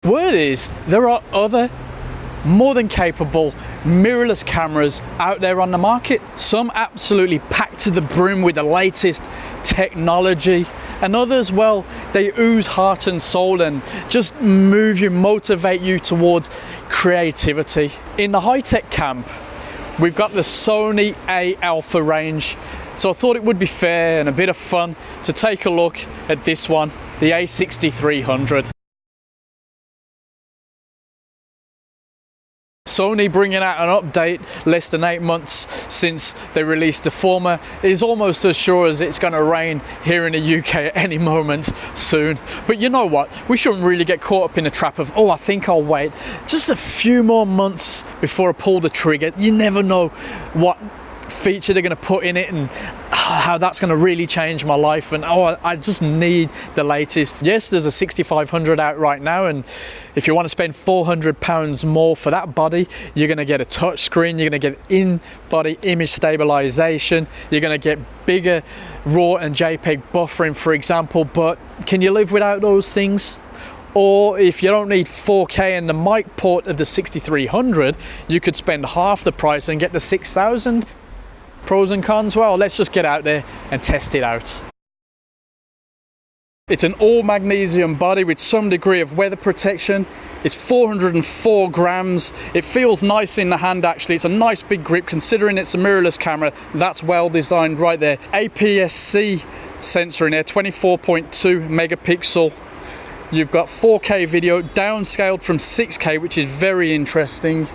Word is, there are other more than capable mirrorless cameras out there on the market. Some absolutely packed to the brim with the latest technology, and others, well, they ooze heart and soul and just motivate you towards creativity. In the high-tech camp, we've got the Sony A Alpha range, so I thought it would be fair and a bit of fun to take a look at this one, the a6300. Sony bringing out an update less than 8 months since they released the former is almost as sure as it's going to rain here in the UK at any moment soon. But you know what? We shouldn't really get caught up in the trap of, oh, I think I'll wait just a few more months before I pull the trigger. You never know what feature they're going to put in it and how that's going to really change my life, and oh, I just need the latest. Yes, there's a 6500 out right now, and if you want to spend £400 more for that body, you're going to get a touch screen, you're going to get in-body image stabilization, you're going to get bigger RAW and JPEG buffering, for example. But can you live without those things? Or if you don't need 4K and the mic port of the 6300, you could spend half the price and get the 6000. Pros and cons? Well, let's just get out there and test it out. It's an all magnesium body with some degree of weather protection. It's 404 grams. It feels nice in the hand actually. It's a nice big grip considering it's a mirrorless camera. That's well designed right there. APS-C sensor in there, 24.2 megapixel. You've got 4K video downscaled from 6K, which is very interesting.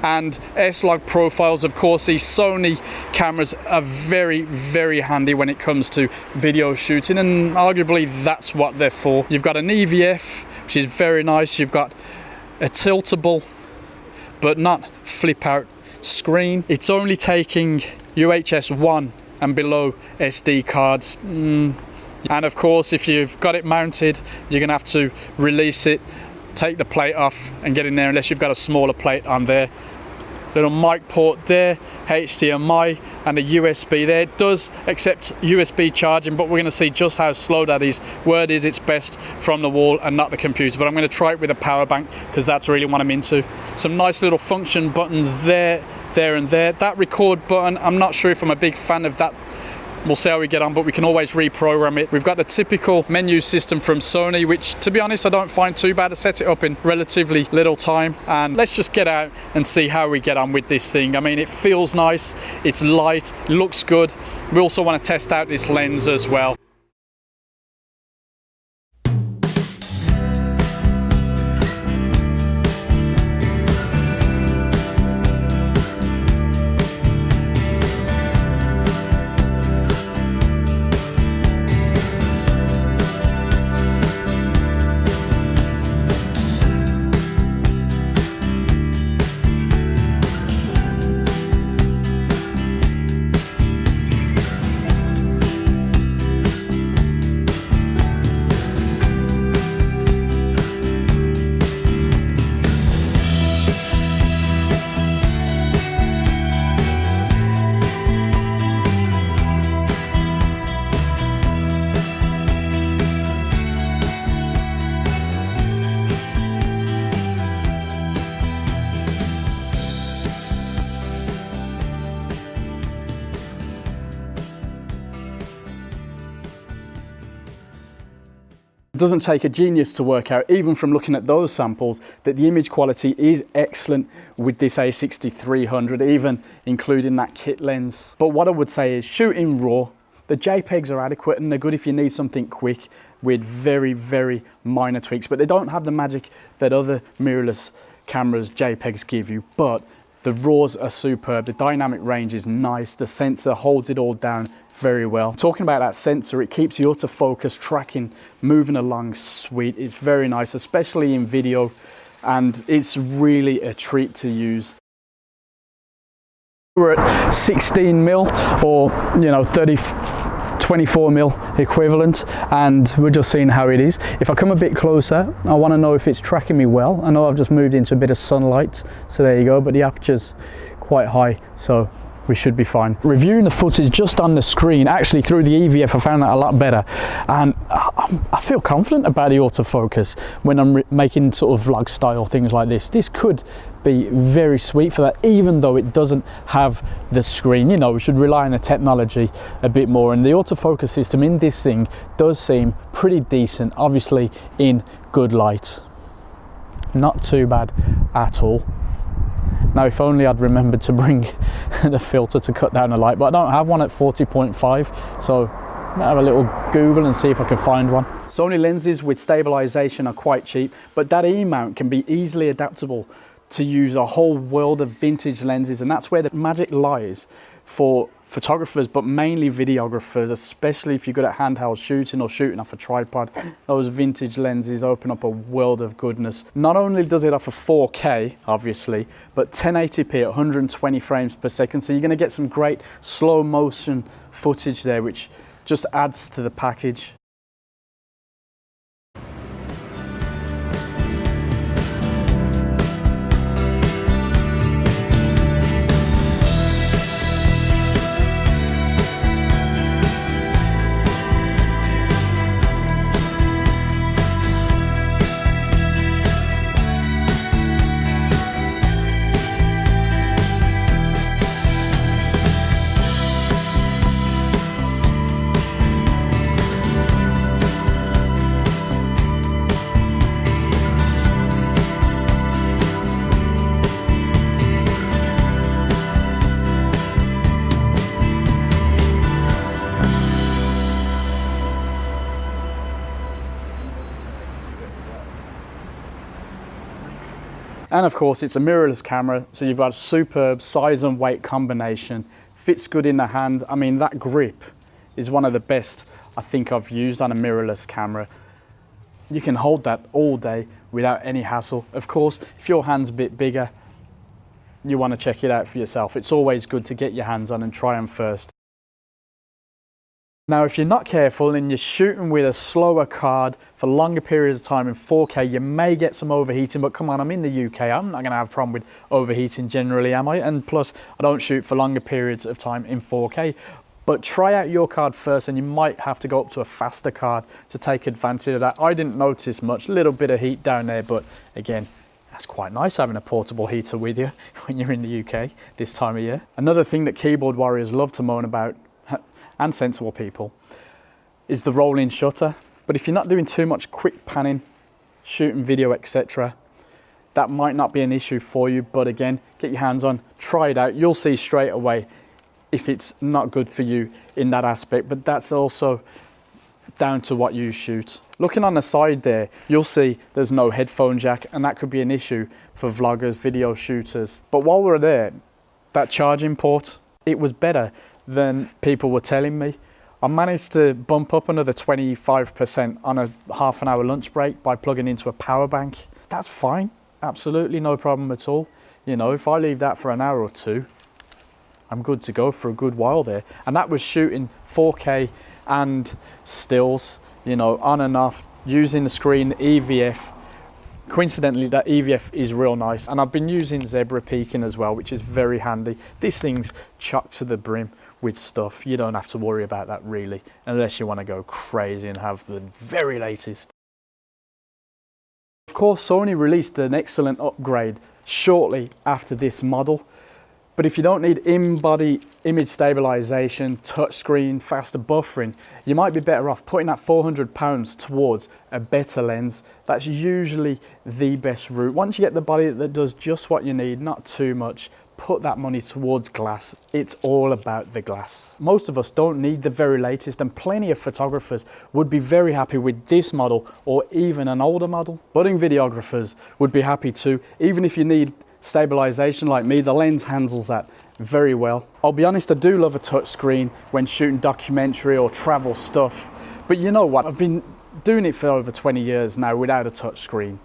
And S-Log profiles. Of course, these Sony cameras are very, very handy when it comes to video shooting, and arguably that's what they're for. You've got an EVF, which is very nice. You've got a tiltable but not flip out screen. It's only taking UHS 1 and below SD cards. And of course, if you've got it mounted, you're gonna have to release it, take the plate off and get in there, unless you've got a smaller plate on there. Little mic port there, HDMI and a USB there. It does accept USB charging, but we're going to see just how slow that is. Word is it's best from the wall and not the computer, but I'm going to try it with a power bank because that's really what I'm into. Some nice little function buttons there, there and there. That record button, I'm not sure if I'm a big fan of that. We'll see how we get on, but we can always reprogram it. We've got the typical menu system from Sony, which to be honest I don't find too bad. to set it up in relatively little time, and let's just get out and see how we get on with this thing. I mean, it feels nice, it's light, looks good. We also want to test out this lens as well. It doesn't take a genius to work out, even from looking at those samples, that the image quality is excellent with this a6300, even including that kit lens. But what I would say is, shooting RAW, the JPEGs are adequate and they're good if you need something quick with very, very minor tweaks, but they don't have the magic that other mirrorless cameras JPEGs give you. But the RAWs are superb, the dynamic range is nice, the sensor holds it all down very well. Talking about that sensor, it keeps your autofocus tracking moving along sweet. It's very nice, especially in video, and it's really a treat to use. We're at 16mm or 24mm equivalent, and we're just seeing how it is. If I come a bit closer, I want to know if it's tracking me well. I know I've just moved into a bit of sunlight, so there you go, but the aperture's quite high, so we should be fine. Reviewing the footage just on the screen, actually through the EVF, I found that a lot better, and I feel confident about the autofocus when I'm making sort of vlog style things like this. This could be very sweet for that, even though it doesn't have the screen. You know, we should rely on the technology a bit more, and the autofocus system in this thing does seem pretty decent, obviously in good light. Not too bad at all. Now, if only I'd remembered to bring the filter to cut down the light, but I don't have one at 40.5, so I'll have a little Google and see if I can find one. Sony lenses with stabilization are quite cheap, but that E-mount can be easily adaptable to use a whole world of vintage lenses, and that's where the magic lies for photographers, but mainly videographers, especially if you're good at handheld shooting or shooting off a tripod. Those vintage lenses open up a world of goodness. Not only does it offer 4K, obviously, but 1080p at 120 frames per second, so you're going to get some great slow motion footage there, which just adds to the package. And of course, it's a mirrorless camera, so you've got a superb size and weight combination. Fits good in the hand. I mean, that grip is one of the best I think I've used on a mirrorless camera. You can hold that all day without any hassle. Of course, if your hand's a bit bigger, you want to check it out for yourself. It's always good to get your hands on and try them first. Now, if you're not careful and you're shooting with a slower card for longer periods of time in 4K, you may get some overheating, but come on, I'm in the UK. I'm not going to have a problem with overheating generally, am I? And plus, I don't shoot for longer periods of time in 4K. But try out your card first, and you might have to go up to a faster card to take advantage of that. I didn't notice much, a little bit of heat down there, but again, that's quite nice having a portable heater with you when you're in the UK this time of year. Another thing that keyboard warriors love to moan about, and sensible people, is the rolling shutter. But if you're not doing too much quick panning, shooting video, etc., that might not be an issue for you. But again, get your hands on, try it out. You'll see straight away if it's not good for you in that aspect, but that's also down to what you shoot. Looking on the side there, you'll see there's no headphone jack, and that could be an issue for vloggers, video shooters. But while we're there, that charging port, it was better than people were telling me. I managed to bump up another 25% on a half an hour lunch break by plugging into a power bank. That's fine, absolutely no problem at all. You know, if I leave that for an hour or two, I'm good to go for a good while there. And that was shooting 4K and stills, you know, on and off, using the screen, EVF. Coincidentally, that EVF is real nice, and I've been using zebra peaking as well, which is very handy. This thing's chocked to the brim with stuff. You don't have to worry about that really, unless you want to go crazy and have the very latest. Of course, Sony released an excellent upgrade shortly after this model, but if you don't need in-body image stabilization, touchscreen, faster buffering, you might be better off putting that £400 towards a better lens. That's usually the best route. Once you get the body that does just what you need, not too much, put that money towards glass. It's all about the glass. Most of us don't need the very latest, and plenty of photographers would be very happy with this model or even an older model. Budding videographers would be happy too, even if you need stabilization like me. The lens handles that very well. I'll be honest, I do love a touch screen when shooting documentary or travel stuff, but you know what, I've been doing it for over 20 years now without a touch screen,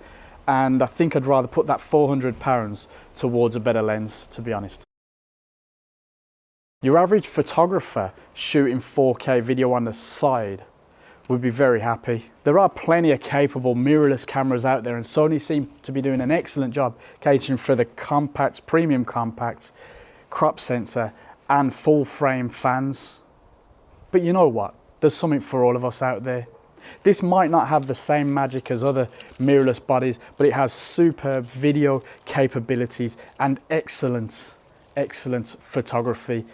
and I think I'd rather put that £400 towards a better lens, to be honest. Your average photographer shooting 4K video on the side would be very happy. There are plenty of capable mirrorless cameras out there, and Sony seem to be doing an excellent job catering for the compacts, premium compacts, crop sensor and full frame fans. But you know what? There's something for all of us out there. This might not have the same magic as other mirrorless bodies, but it has superb video capabilities and excellent photography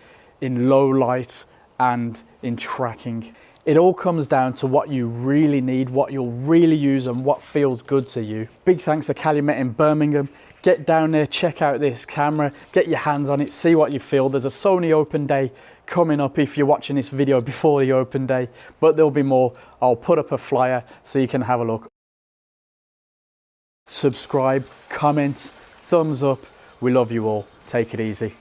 in low light and in tracking. It all comes down to what you really need, what you'll really use and what feels good to you. Big thanks to Calumet in Birmingham. Get down there, check out this camera, get your hands on it, see what you feel. There's a Sony open day coming up if you're watching this video before the open day, but there'll be more. I'll put up a flyer so you can have a look. Subscribe, comment, thumbs up. We love you all. Take it easy.